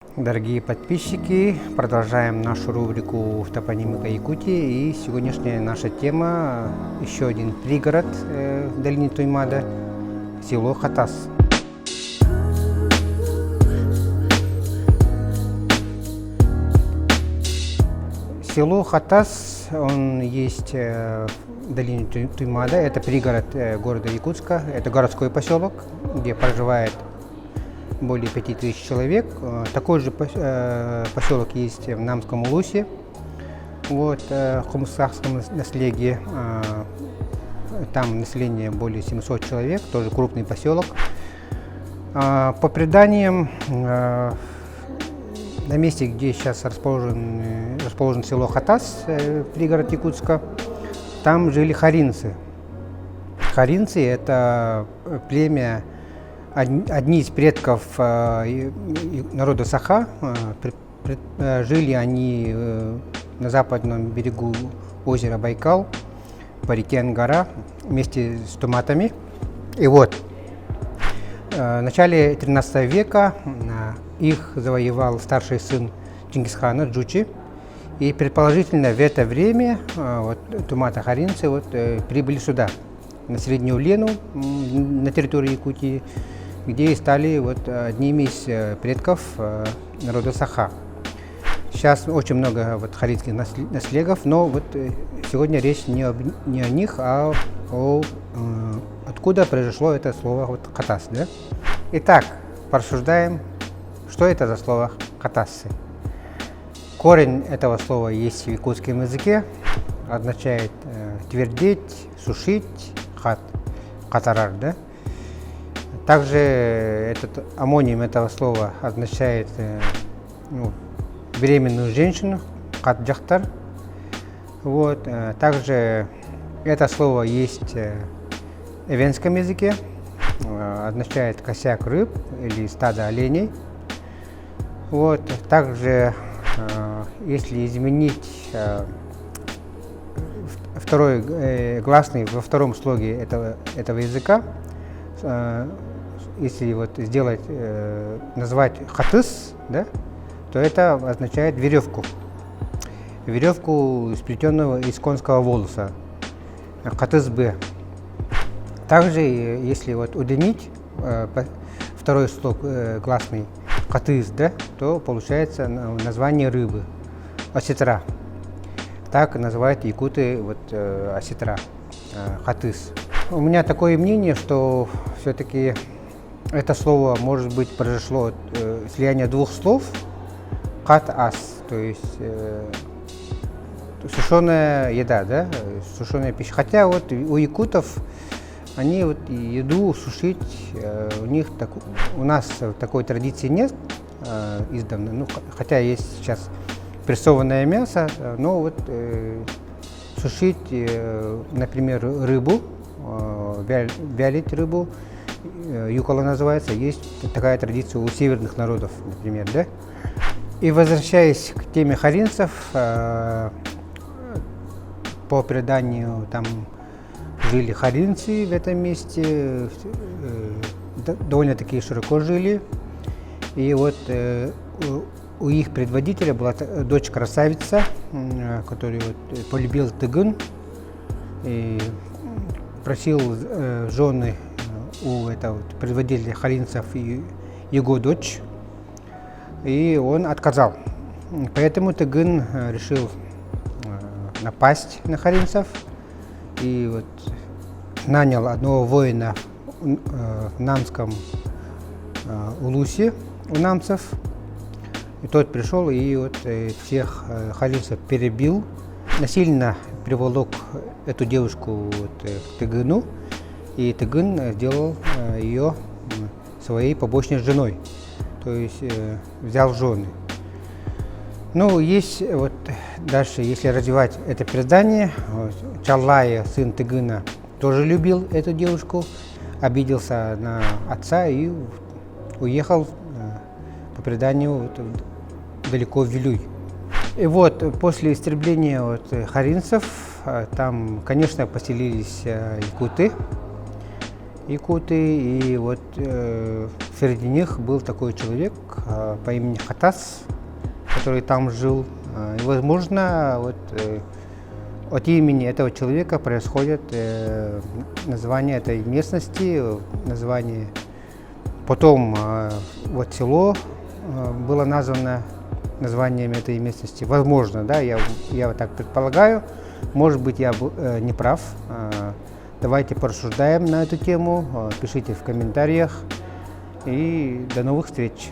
Дорогие подписчики, продолжаем нашу рубрику «Топонимика Якутии». И сегодняшняя наша тема – еще один пригород долины Туймада – село Хатас. Село Хатас, он есть в долине Туймада, это пригород города Якутска, это городской поселок, где проживает более 5000 человек. Такой же поселок есть в Намском Улусе, в Хумсахском наследии. Там население более 700 человек, тоже крупный поселок. По преданиям, на месте, где сейчас расположен село Хатас, пригород Якутска, там жили харинцы. Харинцы – это племя, одни из предков народа Саха. Жили они на западном берегу озера Байкал, по реке Ангара, вместе с туматами. И вот, в начале 13 века их завоевал старший сын Чингисхана Джучи. И предположительно в это время тумато-харинцы прибыли сюда, на Среднюю Лену, на территории Якутии, где и стали одними из предков народа Саха. Сейчас очень много харинских наследов, но сегодня речь не о них, а откуда произошло это слово Хатас. Да? Итак, порассуждаем, что это за слово Хатасы. Корень этого слова есть в якутском языке, означает твердеть, сушить, хатарар. Да? Также этот амоним этого слова означает беременную женщину, хатджахтар. Также это слово есть в эвенском языке, означает косяк рыб или стадо оленей. Также, если изменить второй гласный во втором слоге этого языка, если сделать, назвать хатыс, да, то это означает веревку. Веревку, сплетенную из конского волоса. Хатыс-бы. Также, если удлинить второй слог гласный хатыс, да, то получается название рыбы. Осетра. Так называют якуты осетра. Хатыс. У меня такое мнение, что все-таки это слово, может быть, произошло от слияния двух слов хат-ас, то есть сушеная еда, да, сушеная пища. Хотя у якутов они еду сушить, у нас такой традиции нет издавна, хотя есть сейчас прессованное мясо, но сушить, например, рыбу, вялить рыбу, юкола называется, есть такая традиция у северных народов, например, да? И возвращаясь к теме харинцев, по преданию там жили харинцы в этом месте, довольно-таки широко жили. И у их предводителя была дочь-красавица, которую полюбил Тыгын и просил жены у этого предводителя харинцев и его дочь, и он отказал. Поэтому Тыгын решил напасть на харинцев и нанял одного воина в Намском Улусе у намцев. И тот пришел и всех харинцев перебил, насильно приволок эту девушку к Тыгыну, и Тыгын сделал ее своей побочной женой, то есть взял жены. Есть дальше, если развивать это предание, Чаллая, сын Тыгына, тоже любил эту девушку, обиделся на отца и уехал по преданию далеко в Вилюй. И после истребления харинцев там, конечно, поселились якуты. якуты, и вот среди них был такой человек по имени Хатас, который там жил. И, возможно, от имени этого человека происходит название этой местности, название. Потом вот село было названо названием этой местности. Возможно, да, я вот так предполагаю. Может быть, я не прав. Давайте порассуждаем на эту тему. Пишите в комментариях. И до новых встреч!